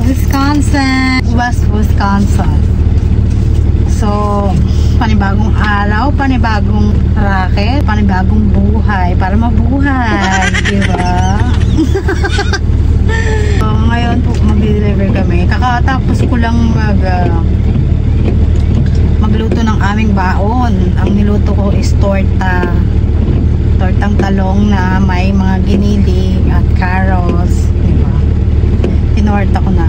Wisconsin, West Wisconsin. So, panibagong araw, panibagong racket, panibagong buhay para mabuhay, di ba? So, ngayon po mag-deliver kami. Kakatapos ko lang magluto ng aming baon. Ang niluto ko is tortang talong na may mga giniling at carrots, diba? Tinorta ko na.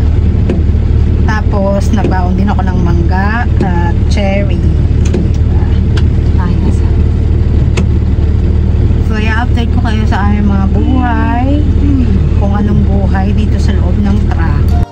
Tapos nagbaon din ako ng mangga at cherry, diba? So i-update ko kayo sa aming mga buhay, kung anong buhay dito sa loob ng truck.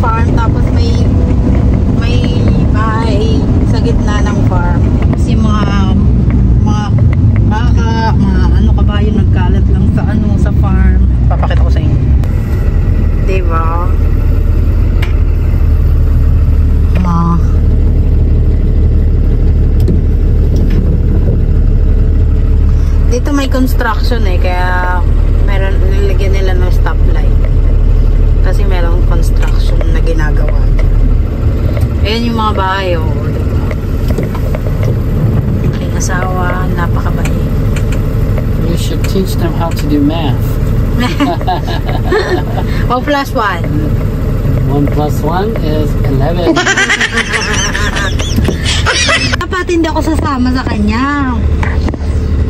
farm, tapos may bahay sa gitna ng farm. Kasi mga Dito may construction eh, kaya meron, nilagyan nila ng stoplight. Kasi merong construction na ginagawa. Ayan yung mga bahay, oh, diba? Aking asawa, napakabait. You should teach them how to do math. 1 plus 1. 1 plus 1 is 11. Dapat hindi ako sasama sa kanya.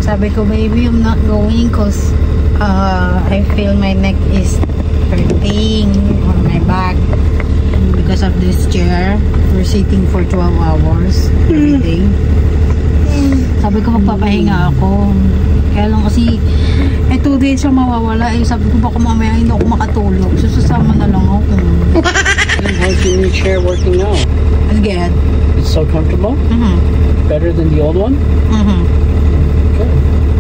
Sabi ko, baby, I'm not going because I feel my neck is hurting on my back because of this chair. We're sitting for 12 hours every day. Sabi ko, magpapahinga ako. Kaya lang kasi 2 days siya mawawala. Sabi ko, baka mamaya hindi ako makatulog. So, sasama na lang ako. How's your new chair working now? It's good. It's so comfortable? Better than the old one? Okay.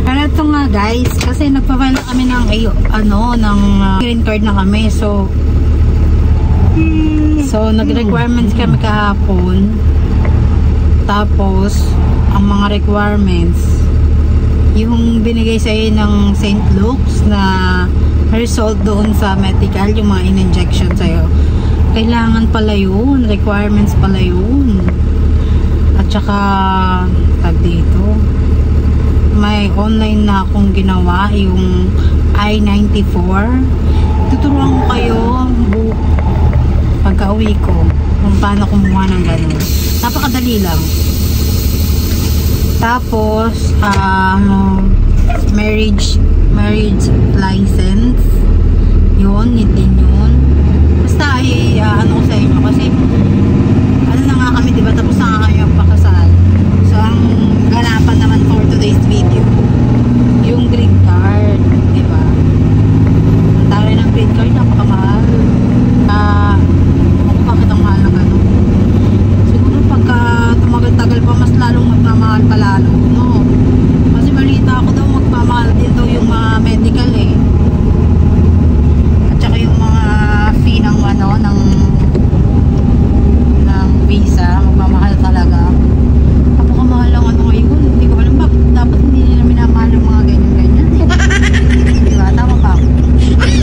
Pero ito nga guys, kasi nagpa-file na kami ng ng green card na kami. So nag-requirements kami kahapon. Tapos ang mga requirements yung binigay sa iyo ng St. Luke's na result doon sa medical, yung mga in-injection sa iyo. Kailangan pala yun, requirements pala yun. At saka tag dito, may online na akong ginawa, yung I-94. Tuturuan ko kayo pagka uwi ko kung paano kumuha ng ganun. Napakadali lang. Tapos marriage license, yun, need din yun. Basta ano ko sa inyo kasi ano na nga kami, diba, tapos na nga kami ang pakasal. So ang ganapan naman for today's video yung green card, diba? Ang taray ng green card, napakamahal. Bakit ang mahal na gano'n? Siguro pagka tumagal-tagal pa, mas lalong magmamahal pa lalo, no? Kasi balita ako daw magmamahal din daw yung mga medical eh. At saka yung mga fee ng ng visa, magmamahal talaga. Napakamahal lang ngayon. Hindi ko alam bakit dapat hindi nila minamahal yung mga ganyan-ganyan. Diba? Tama ba ako? Kasi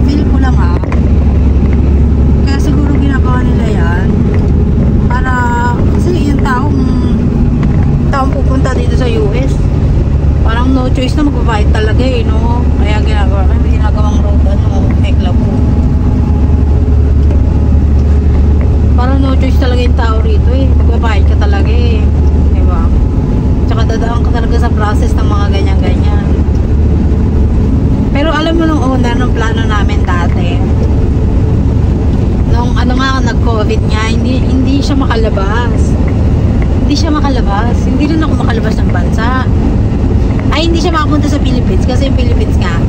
feel ko lang kaya siguro ginagawa nila yan para kasi yung taong pupunta dito sa US parang no choice na magbabayad talaga no? Kaya ginagawang road Eklabo. Parang no choice talaga yung tao rito magbabayad ka talaga diba? Tsaka dadaan ka talaga sa process ng mga ganyan-ganyan. Pero alam mo nung una nung plano namin dati nung nag-COVID nga, hindi siya makalabas. Hindi rin ako makalabas ng bansa. Ay, hindi siya makapunta sa Philippines kasi yung Philippines nga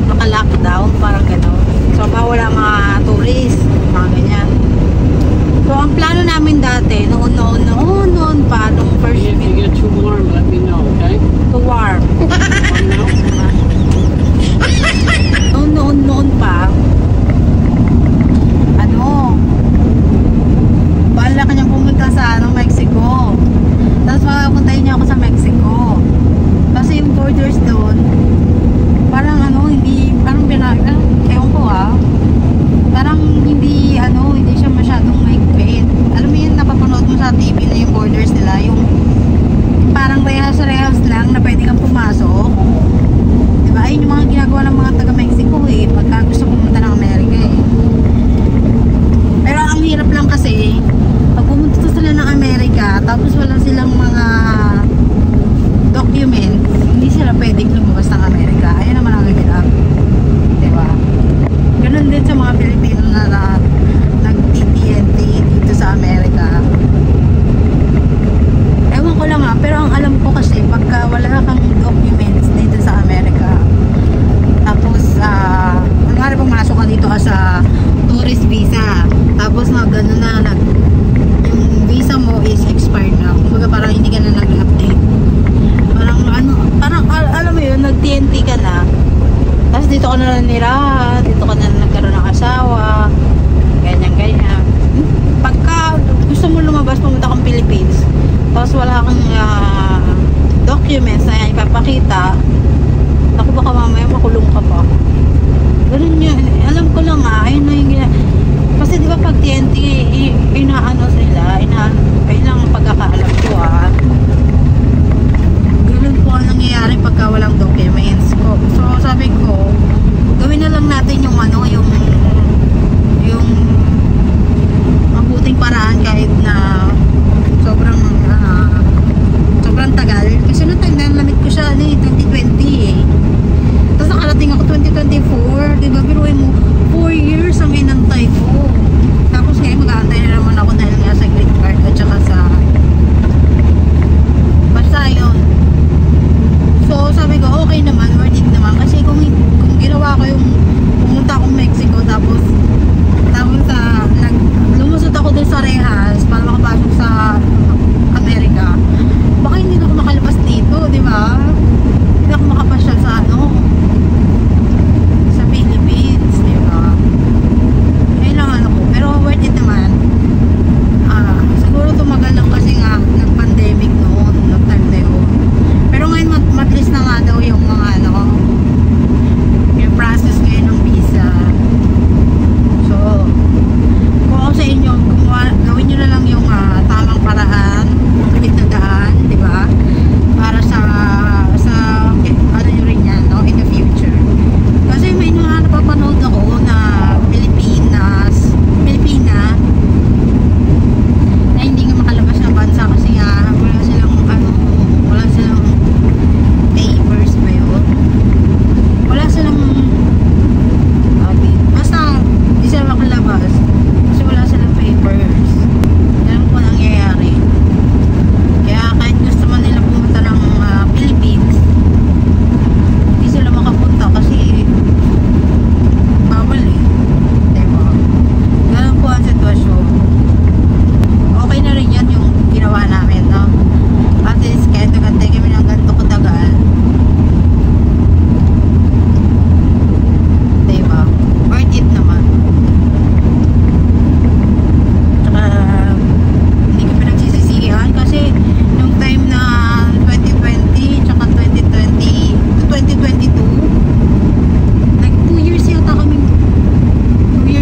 naka-lockdown, parang gano'n. So, wala mga tourist, mga ganyan. So, ang plano namin dati, noon pa, nung first If you get too warm, let me know, okay? Too warm. Noon pa, bahala kanyang pumunta sa Mexico. Tapos makapuntahin niya ako sa Mexico. Kasi yung borders doon, parang ewan ko parang hindi siya masyadong mahigpit. Alam mo yun, napapanood mo sa TV na yung borders nila, yung parang rehas lang na pwede kang pumasok. Diba? Ayun yung mga ginagawa ng mga taga Mexico pagka gusto pumunta ng Amerika Pero ang hirap lang kasi pag pumunta sila ng Amerika tapos wala silang mga documents, hindi sila pwedeng lumabas ng Amerika. Ayan naman ang hirap, diba? Ganun din sa mga Pilipino na nag-TNT dito sa Amerika. Ewan ko lang pero ang alam ko kasi pagka wala kang documents dito sa Amerika tapos kunwari pumasok ka dito sa tourist visa tapos yung visa mo is expired na, kumbaga parang hindi ka na nag-update, parang alam mo yun, nag-TNT ka na tapos dito ka na nanira, dito ka na nagkaroon ng asawa, ganyan pagka gusto mo lumabas pumunta kang Philippines tapos wala kang pumunta. Naku, baka mamaya makulong ka pa. Ganun yun. Alam ko lang ayun na yung kasi di ba pag TNT, inaano sila, ayun lang pagkakaalam ko ganun po ang nangyayari pagka walang documents ko. So sabi ko, gawin na lang natin yung yung mabuting paraan kahit na sobrang tagal. Kasi noong time na lamit ko siya 2020 tapos nakarating ako 2024, diba? Biruin mo 4 years ang inantay ko. Tapos ngayon mag-aantay na naman ako dahil nga sa green card at saka sa basta yun. So sabi ko okay naman, worth it naman kasi kung ginawa ko yung pumunta akong Mexico tapos lumusot ako dun sa Rehas para makapasok sa Amerika, baka hindi na ako makalabas dito, di ba? Hindi ako makapasyal sa sa Philippines, di ba? Kailangan ako, pero worth it naman. Siguro tumagal lang kasi nga nag-pandemic noon, time na yun. Pero ngayon matlis na nga daw yung mga yung process ngayon ng visa. So kung ako sa inyo, gawin nyo na lang yung tamang paraan, kapit na daan, di ba? Para sa ano nyo rin yan, in the future. Kasi may napapanood ako na Pilipina na hindi nga makalabas ng bansa kasi nga wala silang papers ba yun? Wala silang basta hindi sila makalabas kasi wala silang papers. Yan po nangyayari. Kaya kahit gusto man nila pumunta ng Philippines, hindi sila makapunta kasi bawal diba? Ganun po ang sitwasyon. Okay na rin yan yung ginawa namin, no? At least kahit nagantay kami ng ganito katagal, diba? Worth it naman. Tsaka hindi ko pinagsisisihan kasi nung time na 2020 tsaka 2022 like 2 years yata kami 2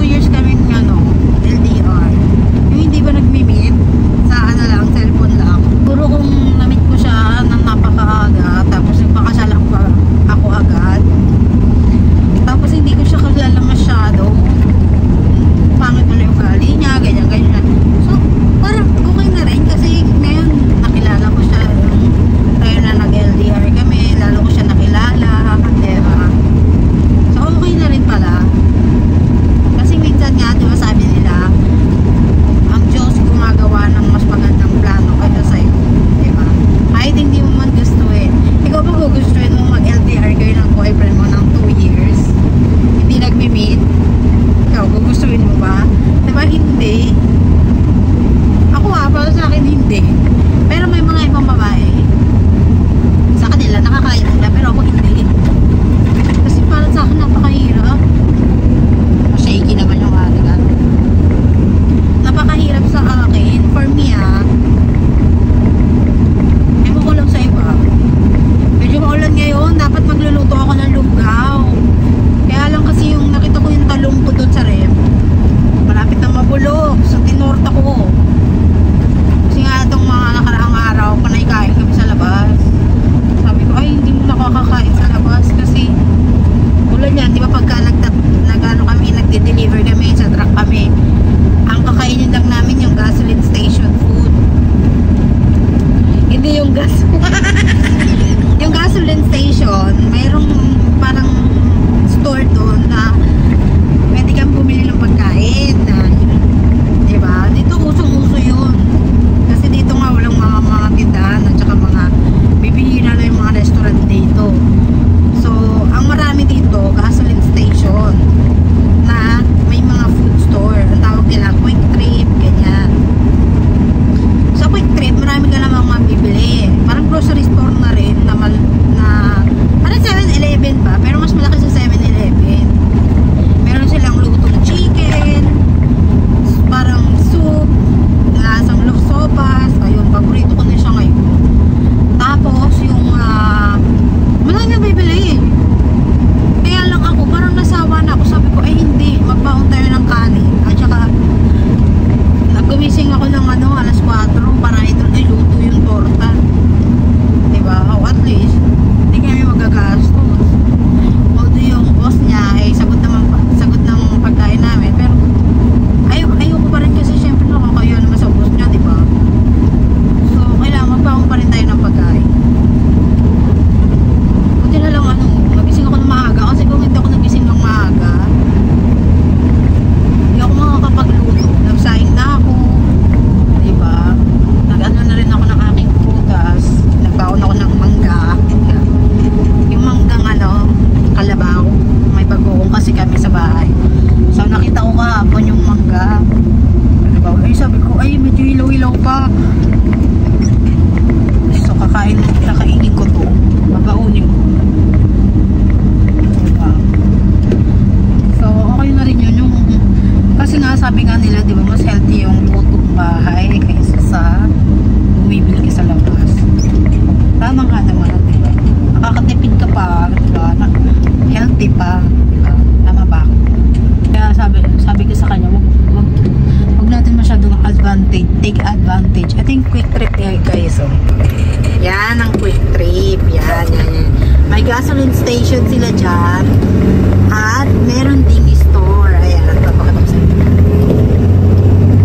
years kami LDR. Yung hindi ba nagmi-meet sa lang, cellphone lang. Puro kung na-meet ko siya ng napakaaga tapos nagpakasal ako agad. Tapos hindi ko siya kilala masyado. Pangit na yung ugali niya, ganyan. So, parang okay na rin kasi ngayon nakilala ko siya tayo na nag-LDR kami, lalo ko siya nakilala, diba? So, okay na rin pala. Kasi minsan nga, diba sabi nila, ang Diyos gumagawa ng mas magandang plano kaysa sa'yo, diba? Kahit hindi mo man gustuin. Ikaw ba gugustuin mo mag-LDR kayo ng boyfriend mo ng 2 years? Hindi nagmi-meet? Ikaw, gugustuin mo ba? Diba hindi? Ako para sa akin hindi. Pero may mga ibang babae, sa kanila, nakakaya nila, pero ako hindi. Kasi para sa akin, napakahirap. Shaky naman yung ating napakahirap sa akin. For me, ewan ko lang sa iba. Medyo maulan ngayon, dapat magluluto ako ng lugaw. Kaya lang kasi yung nakita ko yung talong ko doon sa ref, malapit na mabulok. So, tinorta ko. Kasi nga itong mga nakaraang araw, panay-kain kami sa labas. Sabi ko, ay, hindi mo nakakakain sa labas kasi ulan yan, di ba pagka nagde-deliver kami, sa truck kami, ang kakainin lang namin yung gasoline station food. Hindi yung gas. Yung gasoline station, mayroong parang store doon na pwede kang bumili ng pagkain na, diba? Dito usong-uso yun. Kasi dito nga walang mga tindahan at saka mga bibihira na yung mga restaurant dito. So, ang marami dito, gasoline station na may mga food store. Ang tawag nila, quick trip, ganyan. Sa quick trip, marami ka namang mabibili. Parang grocery store na rin na parang 7-Eleven hilaw pa. So kakainin ko to. Babaunin ko. Diba? So okay na rin yun. Kasi nga sabi nga nila, di ba, mas healthy yung lutong bahay kaysa sa bumibili ka sa labas. Tama ka naman, di ba? Nakakatipid ka pa, di ba? Healthy pa, di ba? Tama ba? Kaya sabi ko sa kanya, wag natin masyadong take advantage. I think quick trip guys. Oh. Yan ang quick trip. Yan. May gasoline station sila dyan. At meron ding store. Ayan,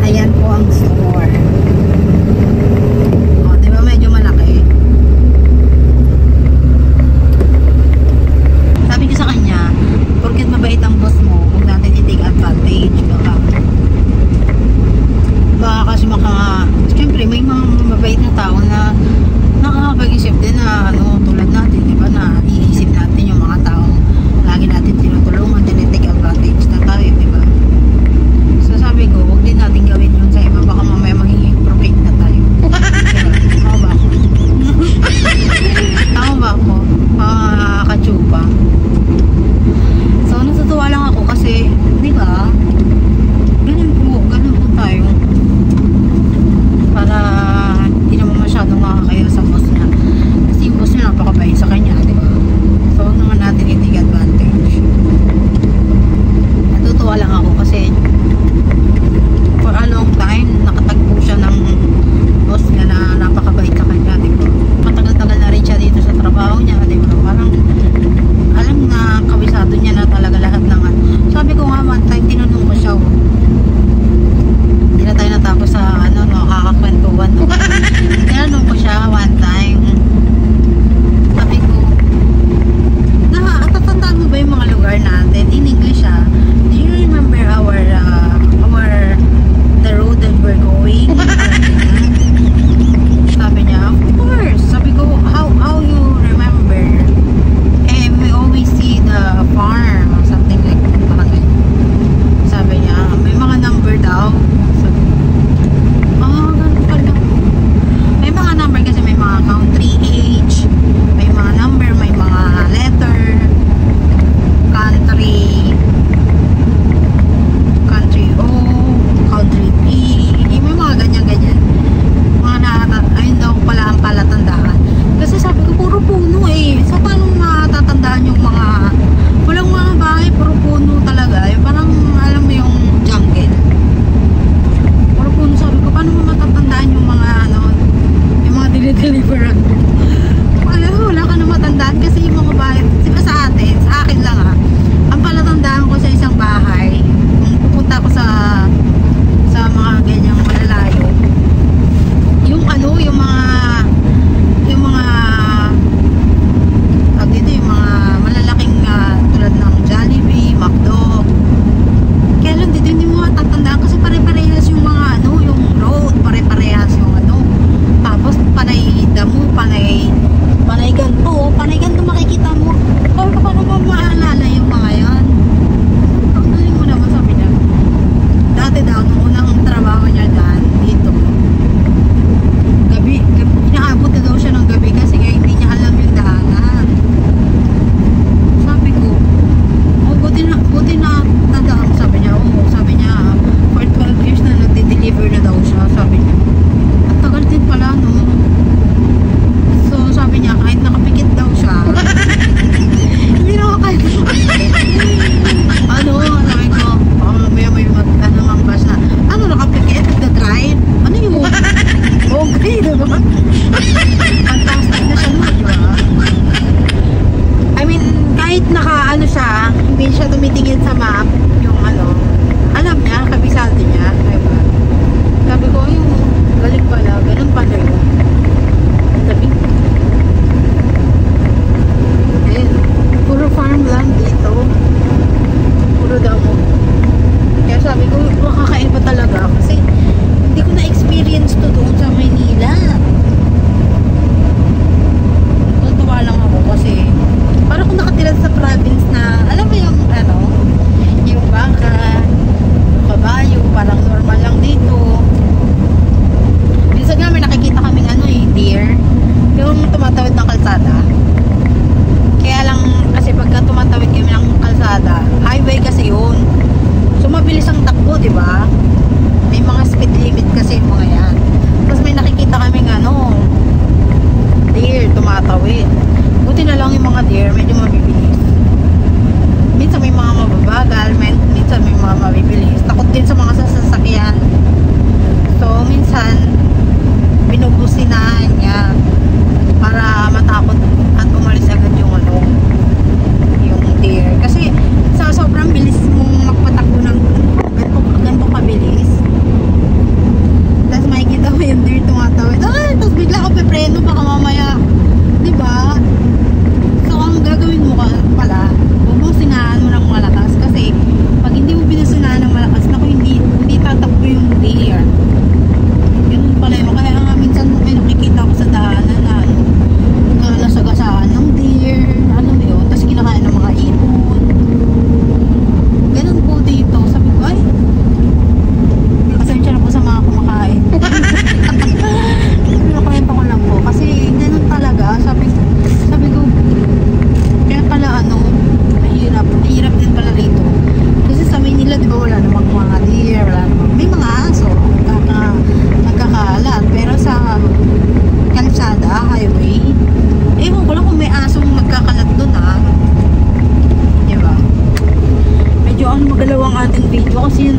ayan po ang store. O, diba medyo malaki? Sabi ko sa kanya, porket mabait ang boss mo, huwag natin i-take advantage. Baka kasi siyempre may mga mabait na tao na nakakapag-isip din na tulad natin, diba, na iisip natin yung mga tao lagi natin tinutulungan, tinitake advantage.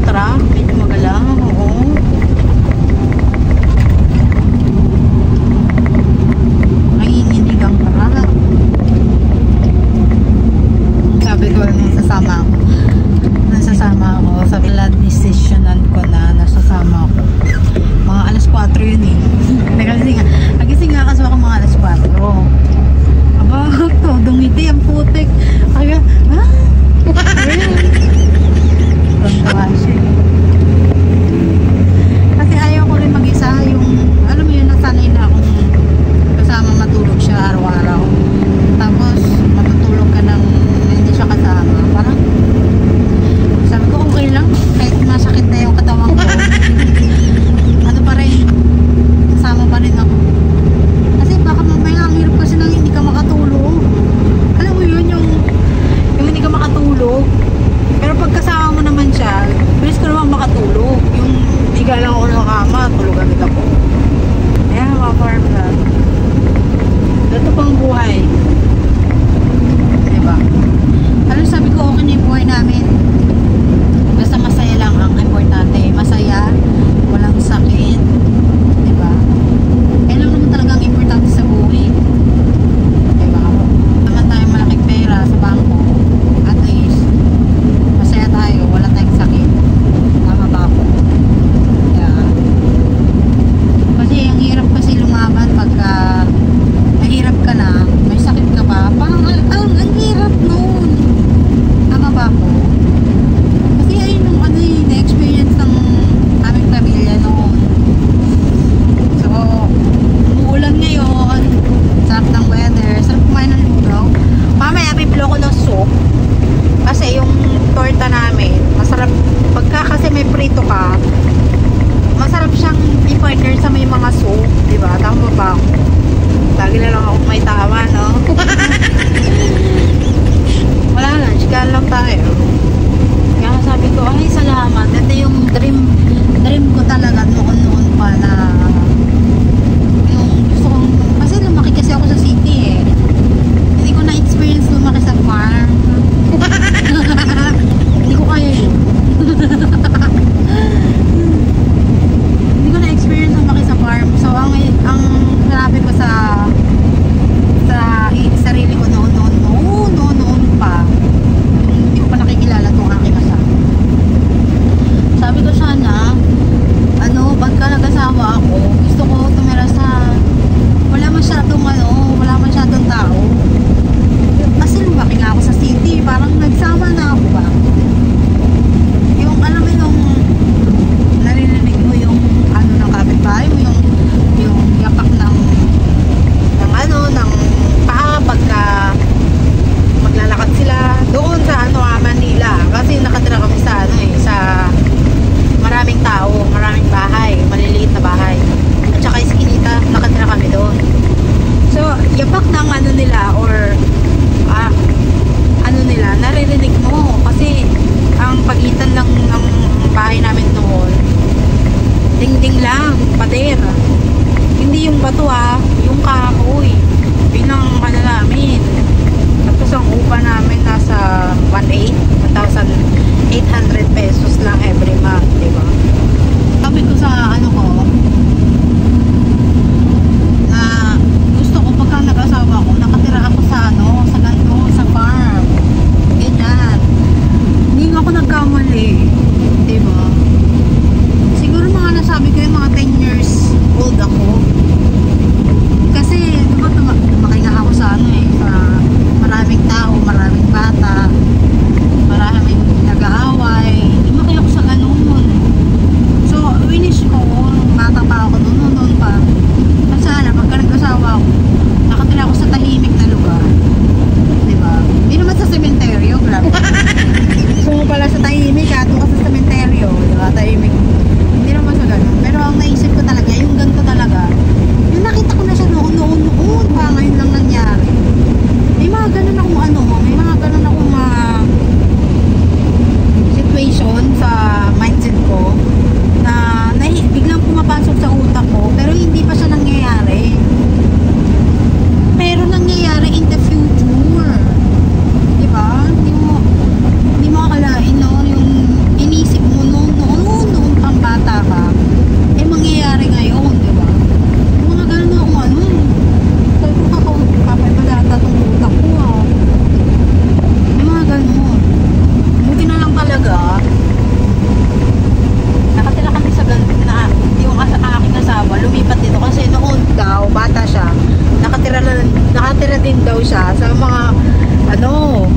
truck. Medyo magalang. Oo. Nanginginig ang truck. Sabi ko, nasasama ako. Sabi lang, decisionan ko na nasasama ako. Mga alas 4 yun eh. Nagising nga kasi ako mga alas 4. Aba, todo ngiti ang putik. Kaya, ha? Kasi ayaw ko rin mag-isa. Yung, alam mo yun, nasanay na akong kasama matulog siya araw-araw. Tapos, matutulog ka ng hindi siya kasama. Parang, sabi ko, okay lang. Kahit masakit na yung katawan ko. Ano pa rin, kasama pa rin ako. Kasi baka mamaya ang hirap kasi nang hindi ka makatulog. Alam mo yun, yung hindi ka makatulog. Pero pag kasama mo naman siya, bilis ko naman makatulog. Yung higa lang ako ng kama, tulog agad ako. Ayan, mga-farm na. Ito pang buhay. Diba? Alam, sabi ko, okay na yung buhay namin. Basta masaya lang ang importante. Masaya, walang sakit. Diba? Kaya lang naman talagang importante sa buhay. Diba? Naman tayong malaking pera sa bangko. At least, masaya tayo. Wala tayong sakit. Tama ba ako? Yeah. Kasi ang hirap kasi lumaban pagka mahirap ka na, may sakit ka pa. Parang ang hirap nun. Tama ba ako? Kasi ayun yung na-experience ng aming pamilya noon. So, umuulan ngayon. Sarap ng weather. Sarap kumain ng lugaw. Mamaya, bibilo ko ng soup. Kasi yung torta namin, masarap. Pagka kasi may prito ka, masarap siyang i-partner sa may mga soup. Diba? Tama ba ako? Lagi na lang ako may tawa, no? Wala na, chikahan lang tayo. Kaya sabi ko, ay salamat. Ito yung dream ko talaga noon pa na yung gusto kong, kasi lumaki kasi ako sa city eh. Hindi ko na-experience lumaki sa farm. Hindi ko kaya yun. Hindi ko na-experience lumaki sa farm. So, ang sinabi ko sa sarili ko noon pa, hindi ko pa nakikilala itong aking asawa. Sabi ko sana, pagka nag-asawa ako, gusto ko tumira sa wala masyadong tao. Kasi lumaki nga ako sa city, parang nagsama na ako ba? Yung alam mo yung narinig mo yung ng kapitbahay mo, yung yapak ng paa pagka maglalakad sila doon sa Manila. Kasi nakatira kami sa sa maraming tao, maraming bahay, maliliit na bahay. At saka iskinita, nakatira kami doon. So, yapak ng nila or nila, naririnig mo. Kasi ang pagitan lang ng bahay namin noon, dingding lang, pader. Hindi yung bato yung kahoy. Yun ang namin. Tapos ang upa namin nasa 1,800 pesos lang every month, diba? Sabi ko sa ko na gusto ko pagka nag-asawa ko, nakatira ako sa sa farm. Ganyan. Hindi ako nagkamali, diba? Siguro mga nasabi ko yung mga 10 years old ako. Kasi, diba, lumaki nga ako sa sa maraming tao, maraming bata, maraming nag-aaway. Lumaki ako sa ganun. So, winish ko, bata daw siya sa mga ano,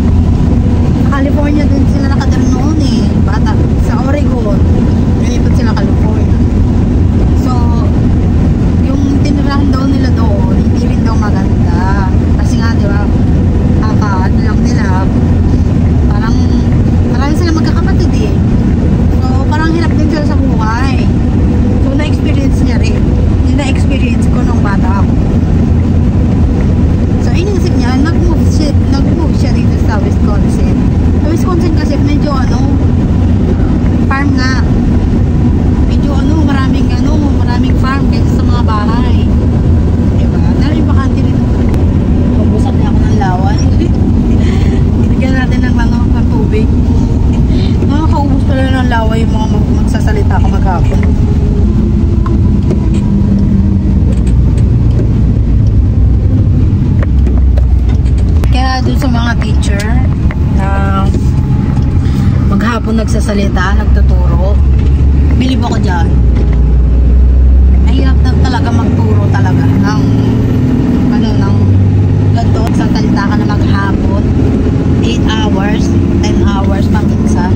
sa California din sila nakatira noon eh, bata, sa Oregon lumipad sila California. So yung tinirahan daw nila doon hindi rin daw maganda kasi nga diba ano lang nila, parang marami sila magkakapatid eh, so parang hirap din sila sa buhay. So na-experience niya rin yung na-experience ko nung bata ako. So inisip niya, nag-move siya dito sa Wisconsin. Sa Wisconsin kasi medyo ano, farm nga, medyo maraming farm kaysa sa mga bahay, diba? Dahil bakante rin. Pag-usap niya ako ng laway. Binigyan natin ng tubig. Nakakaubos pala ng laway yung mga magsasalita ako maghapon. Kaya dun sa mga teacher na maghapon nagsasalita, nagtuturo, bilib ako dyan. Mahirap na talaga magturo talaga ng ganito, sa salita ka na maghapon 8 hours, 10 hours paminsan.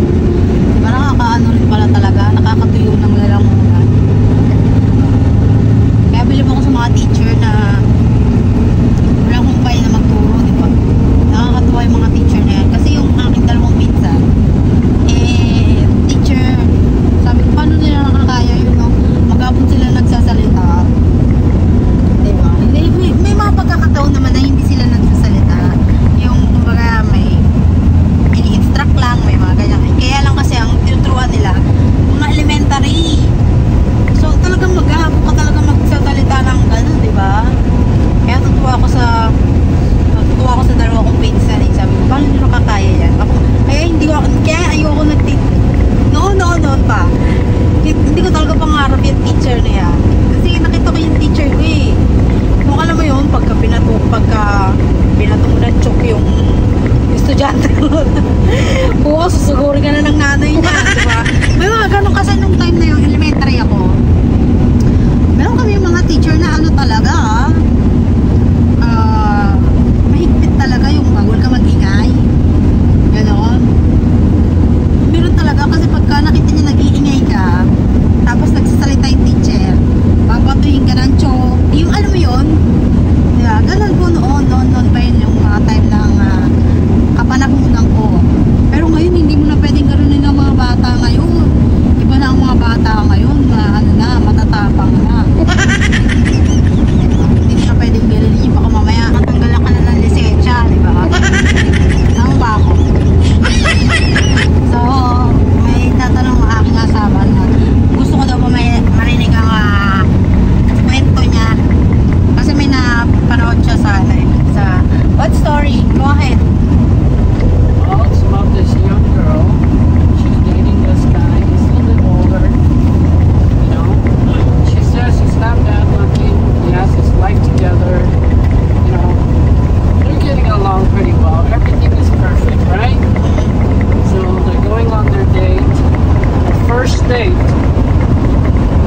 Diba nakakaano rin pala talaga, nakakatuyo ng lalamunan. Kaya bilib ako sa mga teacher na walang humpay na magturo, diba? Nakakatuwa yung mga teacher na yan. Kasi yung aking dalawang pinsan teacher, sabi ko paano nila nakakaya yun, no? Maghapon sila nagsasalita, diba? May mga pagkakataon naman na hindi sila nagsasalita, yung kumbaga may ini-instruct lang, may mga ganyan. Kaya lang kasi ang tinuturuan nila mga elementary, so talagang maghapon ka talaga magsasalita ng gano'n, diba? Kaya natutuwa ako sa dalawa kong pinsan eh. Sabi ko, paano nyo nakakaya yan? Kaya ayoko noon pa. Hindi ko talaga pangarap yung teacher na yan. Kasi nakita ko yung teacher ko eh. Kung alam mo yun, pagka binato mo ng chok yung estudyante ko. Bukas, susugurin ka na ng nanay niya, diba? May mga ganun kasi nung time na yung elementary ako. Meron kami yung mga teacher na ano talaga mahigpit talaga yung bawal ka mag-ingay. Ganon. Meron talaga kasi pagka nakita niya nag-iingay ka, tapos nagsasalita yung teacher, babatuhin ka ng chok. Yung alam mo yun, diba? Ganon po noon pa yun yung mga time ng kapanahunan ko. Pero ngayon, hindi mo na pwedeng ganunin ng mga bata ngayon. Iba na ang mga bata ngayon na matatapang na. Hindi na pwedeng ganunin yung baka mamaya natanggalan ka na ng lisensya, diba? Tama ba ako? So, may tatanong ang aking asawa na gusto ko daw marinig ang kwento niya. Kasi may napanood siya sa what story? Go ahead. Well, it's about this young girl. She's dating this guy. He's a little bit older. You know, she says he's not bad looking. He has his life together. You know, they're getting along pretty well. Everything is perfect, right? So they're going on their date. The first date.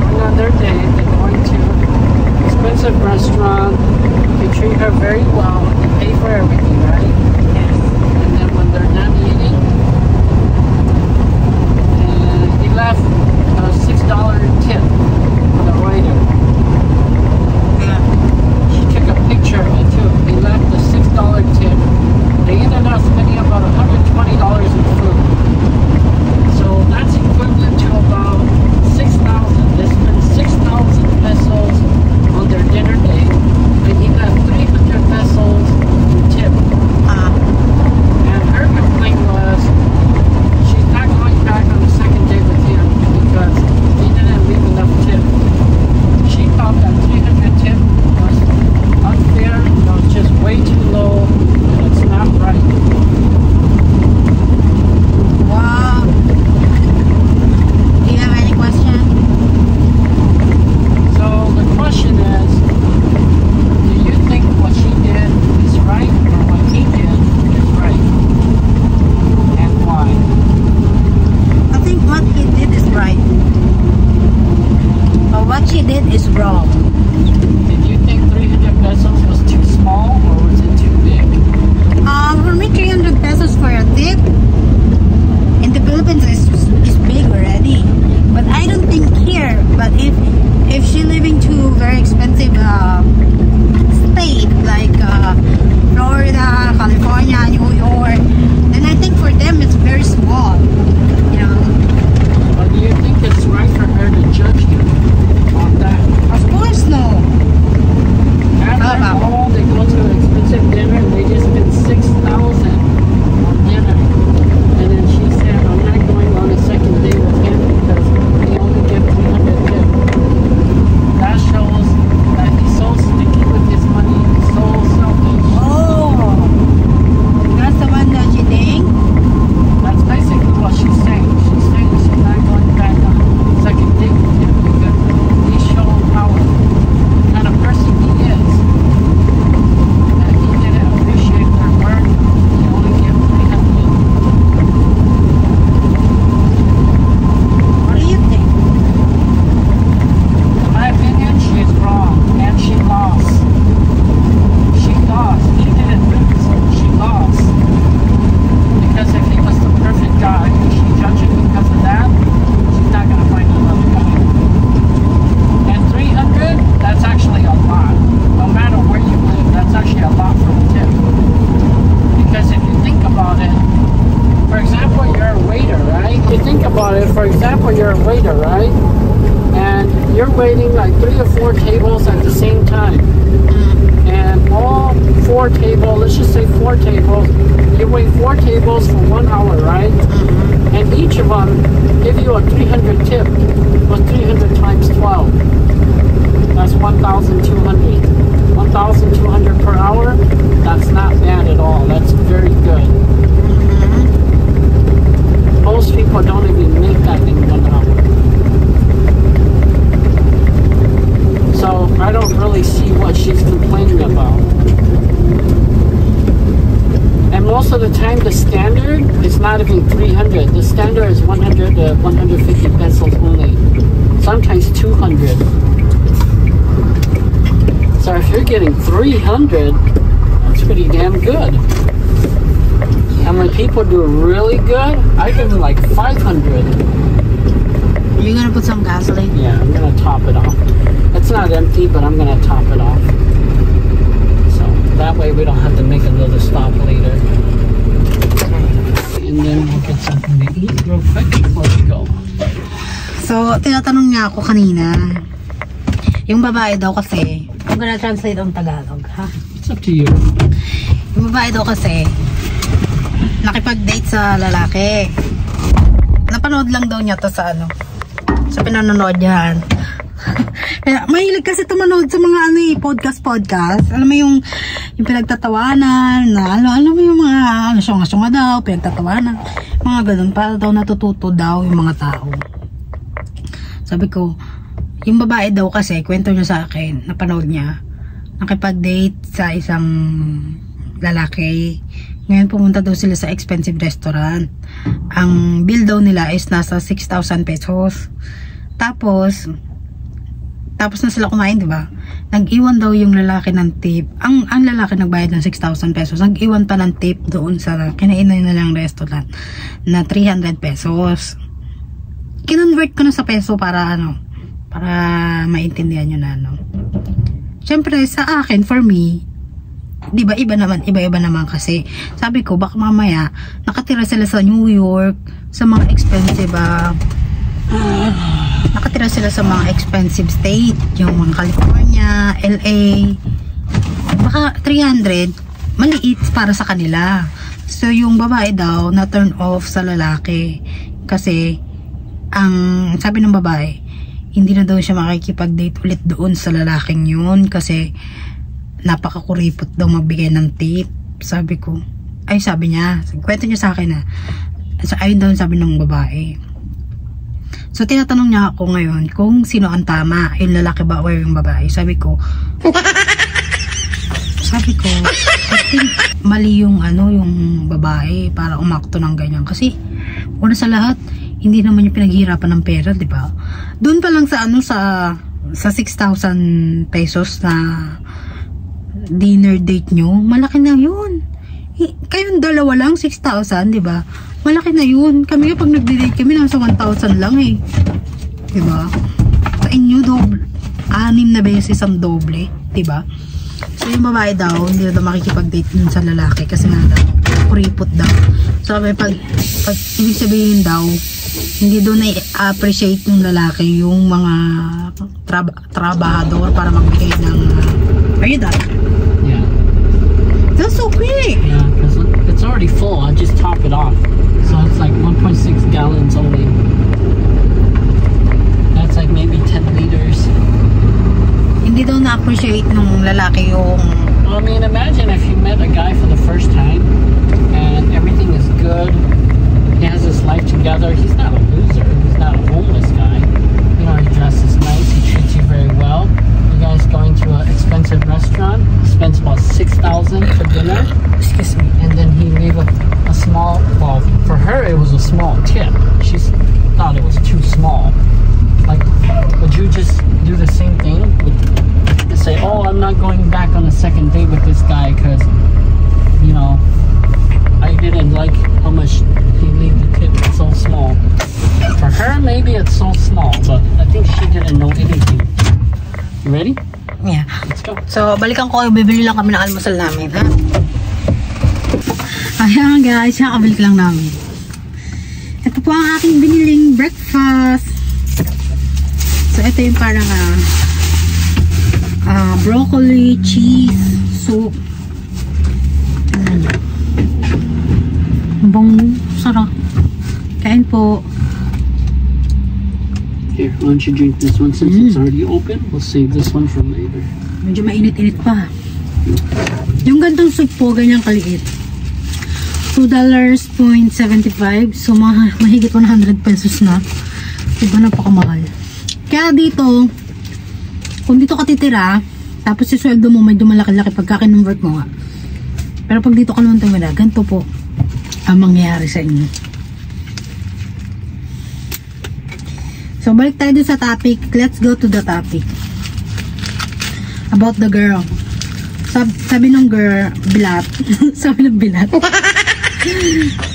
Going on their date. They're going to an expensive restaurant. They treat her very well. They pay for everything, right? Yes. And then when they're done eating, he left a $6 tip for the waiter. Yeah. She took a picture of it too. He left a $6 tip. They ended up spending about $120 in food. So that's equivalent to about 6,000. They spent 6,000 pesos on their dinner date. And he got 300 pesos in tip. 4 tables at the same time. And all 4 tables, let's just say 4 tables, you wait 4 tables for 1 hour, right? And each of them give you a 300 tip, or 300 times 12. That's 1,200. 1,200 per hour, that's not bad at all. That's very good. Most people don't even make that in 1 hour. So I don't really see what she's complaining about. And most of the time the standard is not even 300. The standard is 100 to 150 pesos only. Sometimes 200. So if you're getting 300, that's pretty damn good. And when people do really good, I give them like 500. Are you gonna put some gasoline? Yeah, I'm gonna top it off. It's not empty, but I'm gonna top it off. So that way we don't have to make another stop later. And then we'll get something to eat real quick before we go. So, tinatanong niya ako kanina. Yung babae daw kasi, I'm gonna translate on Tagalog, ha? It's up to you. Yung babae daw kasi, nakipag-date sa lalaki. Napanood lang daw niya to sa ano, sa pinanonood niyan. Mahilig kasi tumanood sa mga ano podcast. Alam mo yung pinagtatawanan, na alam mo yung mga syunga-syunga daw, pinagtatawanan. Mga ganun, para daw natututo daw yung mga tao. Sabi ko, yung babae daw kasi, kwento niya sa akin, napanood niya, nakipag-date sa isang lalaki. Ngayon pumunta daw sila sa expensive restaurant. Ang bill daw nila is nasa 6,000 pesos. Tapos na sila kumain, di ba? Nag-iwan daw yung lalaki ng tip. Ang lalaki nagbayad ng 6,000 pesos. Nag-iwan pa ng tip doon sa kinainan nilang restaurant na 300 pesos. Kinonvert ko na sa peso para maintindihan nyo na, no? Siyempre, sa akin, for me, di ba, iba iba naman kasi. Sabi ko, baka mamaya, nakatira sila sa New York, sa mga expensive, nakatira sila sa mga expensive state, yung mga California, LA. Baka 300, maliit para sa kanila. So, yung babae daw, na turn off sa lalaki. Kasi, ang sabi ng babae, hindi na daw siya makikipag-date ulit doon sa lalaking yun kasi napakakuripot daw magbigay ng tip. Sabi ko, sabi niya, kwento niya sa akin na ayun daw sabi ng babae. So tinatanong niya ako ngayon kung sino ang tama, yung lalaki ba o yung babae. Sabi ko I think mali yung yung babae para umakto ng ganyan kasi una sa lahat hindi naman yung pinaghihirapan ng pera, di ba? Doon pa lang sa sa 6,000 pesos na dinner date nyo, malaki na yun. Kayong dalawa lang, 6,000, di ba? Malaki na yun. Kami pag nagde-date kami, nasa 1,000 lang eh. Di ba? Sa inyo, 6 na beses ang doble, di ba? So, yung babae daw, hindi na daw makikipag-date dun sa lalaki kasi nga daw, kuripot daw. So, pag ibig sabihin daw, hindi doon na-appreciate ng lalaki yung mga trabahador para magbigay ng are you done? Yeah. That's so quick! Yeah, because it's already full. I just top it off. So it's like 1.6 gallons only. That's like maybe 10 liters. Hindi daw na-appreciate ng lalaki yung Well, I mean, imagine if you met a guy for the first time and everything is good. He has his life together. He's not a loser. He's not a homeless guy. You know, he dresses nice. He treats you very well. You guys going to an expensive restaurant. Spends about 6,000 for dinner. excuse me. And then he gave a small, well, for her it was a small tip. She thought it was too small. Like, would you just do the same thing? Would say, oh, I'm not going back on a second date with this guy because, you know, I didn't like how much he leave the tip. It's so small. For her, maybe it's so small, but I think she didn't know anything. You ready? Yeah. Let's go. So, balikan ko. Bibili lang kami ng almusal namin, ha? Ayan, guys. Nakabalik lang namin. Ito po ang aking biniling breakfast. So, ito yung parang broccoli cheese soup. Bong sarap. Kain po. Here, why don't you drink this one since it's already open? We'll save this one for later. Medyo mainit-init pa. Yung gantong soup po, ganyang kaliit. $2.75. So, mahigit 100 pesos na. Diba, napakamahal. Kaya dito, kung dito ka titira, tapos yung sweldo mo medyo malaki-laki pagka kinonvert mo nga. Pero pag dito ka naman tumira, ganito po ang mangyayari sa inyo. So, balik tayo dun sa topic. Let's go to the topic. About the girl. Sabi ng girl, bilat. Sabi ng bilat.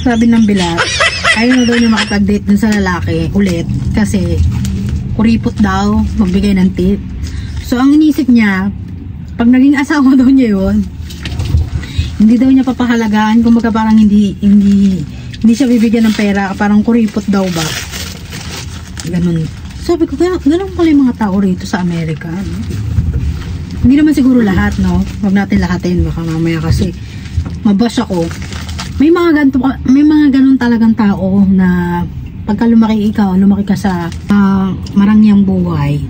Sabi ng bilat. Ayaw na daw niya makapag-date dun sa lalaki ulit. Kasi, kuripot daw, magbigay ng tip. So, ang inisip niya, pag naging asawa daw niya yun, hindi daw niya papahalagaan. Kung baga parang hindi siya bibigyan ng pera. Parang kuripot daw ba. Ganun. Sabi ko, ganun pala yung mga tao rito sa Amerika. No? Hindi naman siguro lahat, no? Huwag natin lahatin. Baka mamaya kasi mabash ako. May mga ganun talagang tao na pagka lumaki ka sa marangyang buhay,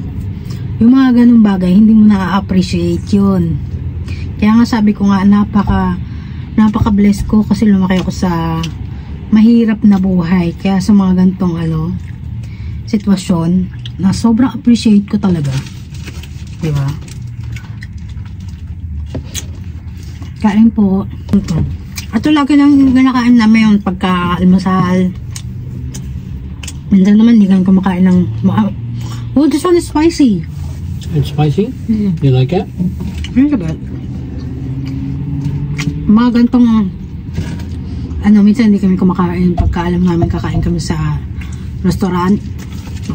yung mga ganun bagay, hindi mo na-appreciate yun. Kaya nga sabi ko nga, napaka-bless ko kasi lumaki ako sa mahirap na buhay. Kaya sa mga ganitong sitwasyon na sobrang appreciate ko talaga, diba? Kain po. Ito lagi lang ginakain namin yung pagka-almusal. Minsan naman hindi kami kumakain ng oh, this one is spicy. It's spicy? You like it? Very good. Mga gantong minsan hindi kami kumakain pagka alam namin kakain kami sa restaurant.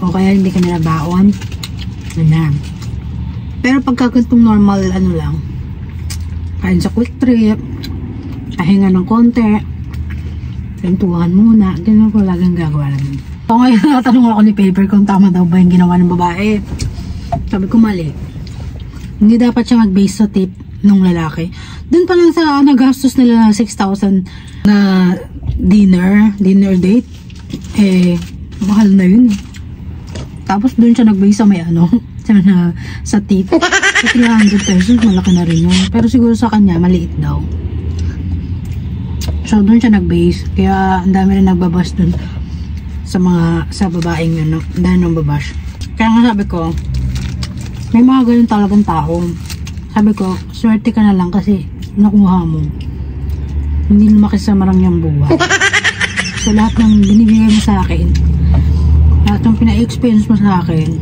O kaya hindi kami nabaon. Ganyan. Pero pagka ganitong normal, lang, kain sa quick trip, kahinga ng konti, pintuhan muna, ganyan ko laging gagawa namin. So ngayon natanong ako ni Paper kung tama daw ba yung ginawa ng babae. Sabi ko mali. Hindi dapat siya mag-base sa tip ng lalaki. Doon pa lang sa nagastos nila na 6,000 na dinner date, mahal na yun. Tapos doon siya nag-base sa may sa tip. Sa 300 pesos, malaki na rin yun. Pero siguro sa kanya, maliit daw. So doon siya nag-base. Kaya ang dami rin nagbabash doon sa babaeng yun. Dahil nang babash. Kaya nga sabi ko, may mga ganun talagang tao. Sabi ko, swerte ka na lang kasi nakuha mo. Hindi lumaki sa marangyang buhay. So lahat ng binibigay mo sa akin, lahat ng pina-experience mo sa akin,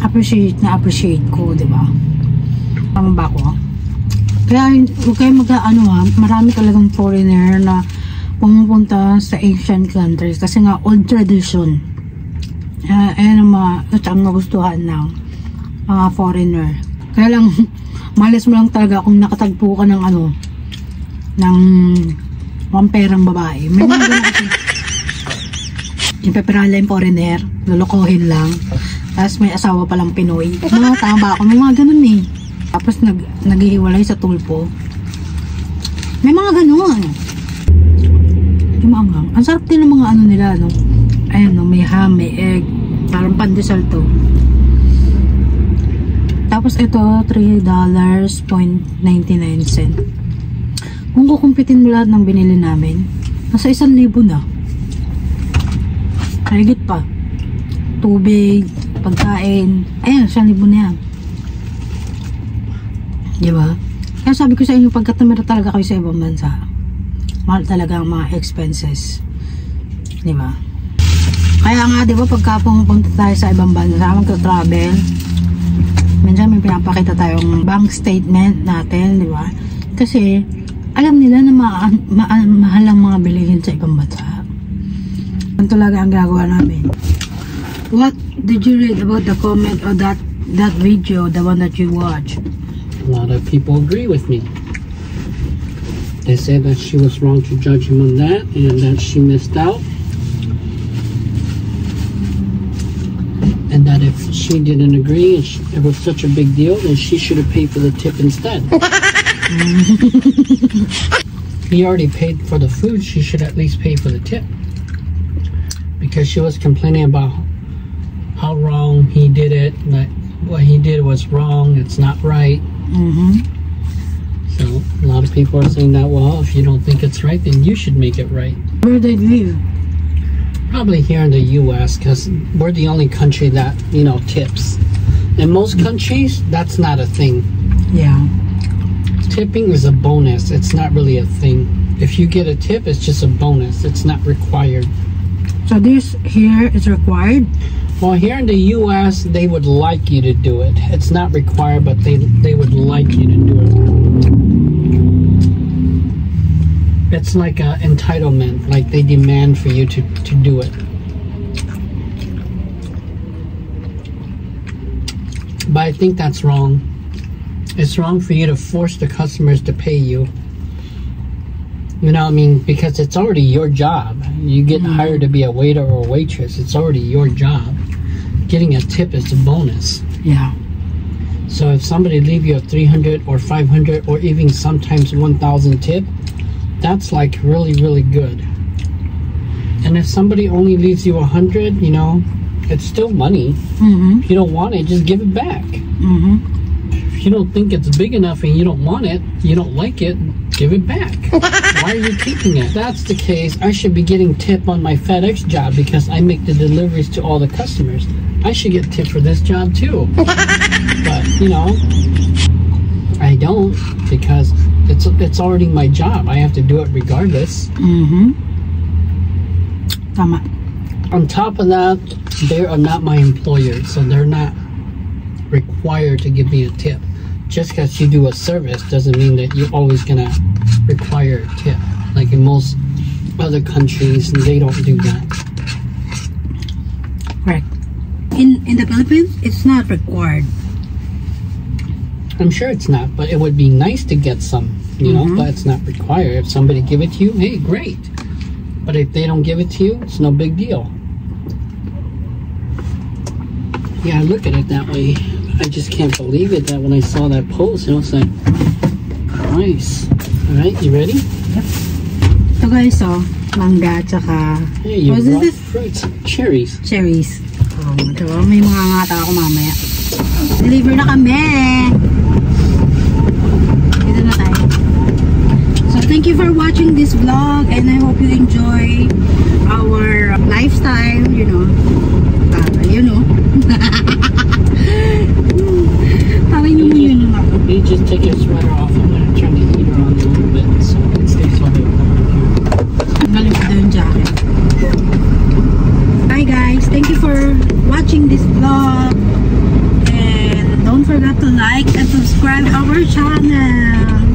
appreciate ko, diba? Tama ba ako? Kaya huwag kayo marami talagang foreigner na pumupunta sa Asian countries kasi nga old tradition. Ayan ang mga nagustuhan ng mga foreigner. Kaya lang malas mo lang talaga kung nakatagpo ka ng ng pamperang babae. May mga ganun kasi ipeperala yung foreigner, lulukohin lang, tapos may asawa palang Pinoy. Mga tama ako, may mga ganun eh. Tapos naghihiwalay sa tulpo. May mga ganun. Yung mga, ang sarap din ng mga nila, no? Ayan, no? May ham, may egg, parang pandesal to. Tapos ito, $3.99. Kung kukumpitin mo lahat ng binili namin, nasa 1,000 na. Higit pa. Tubig, pagkain. Ayan, 1,000 na yan. Diba? Kaya sabi ko sa inyo, pagka tumira talaga kayo sa ibang bansa, mahal talaga ang mga expenses. Diba? Kaya nga, diba, pagka pumunta tayo sa ibang bansa, magta-travel, minsan may pinapakita tayong bank statement natin, diba? Kasi, alam nila na mahal ang mga bilihin sa ibang bansa. Yan talaga ang gagawa namin. What did you read about the comment or that video, the one that you watched? A lot of people agree with me. They say that she was wrong to judge him on that and that she missed out. and that if she didn't agree and it was such a big deal, then she should have paid for the tip instead. He already paid for the food, she should at least pay for the tip. Because she was complaining about how wrong he did it, that what he did was wrong, it's not right. So a lot of people are saying that, well, if you don't think it's right, then you should make it right. Where did they live? Probably here in the US, because we're the only country that, you know, tips. In most countries, that's not a thing. Yeah. Tipping is a bonus. It's not really a thing. If you get a tip, it's just a bonus. It's not required. So this here is required? Well, here in the US, they would like you to do it. It's not required, but they would like you to do it. It's like an entitlement. Like they demand for you to do it. But I think that's wrong. It's wrong for you to force the customers to pay you. You know what I mean? Because it's already your job. You get hired to be a waiter or a waitress. It's already your job. Getting a tip is a bonus. Yeah. So if somebody leave you a 300 or 500 or even sometimes 1,000 tip, that's like really, really good. And if somebody only leaves you 100, you know, it's still money. If you don't want it, just give it back. If you don't think it's big enough and you don't want it, you don't like it, give it back. Why are you keeping it? If that's the case, I should be getting tip on my FedEx job because I make the deliveries to all the customers. I should get tip for this job too. But, you know, I don't, because it's already my job. I have to do it regardless. Tama. On top of that, they are not my employer, so they're not required to give me a tip. Just because you do a service doesn't mean that you're always gonna require a tip. Like in most other countries, they don't do that. Correct. In the Philippines, it's not required. I'm sure it's not, but it would be nice to get some, you know, but it's not required. If somebody give it to you, hey, great. But if they don't give it to you, it's no big deal. Yeah, I look at it that way. I just can't believe it that when I saw that post, I was like, nice. All right, you ready? Yep. So guys, mangga tsaka Hey, you what is brought this? fruits, cherries. Cherries. Diba? May mga ngata ako mamaya. Deliver na kami! Dito na tayo. So thank you for watching this vlog and I hope you enjoy our lifestyle, you know. You just take your sweater off. I'm going to turn the heater on a little bit so it stays on the jacket. Bye guys, thank you for watching this vlog and don't forget to like and subscribe our channel.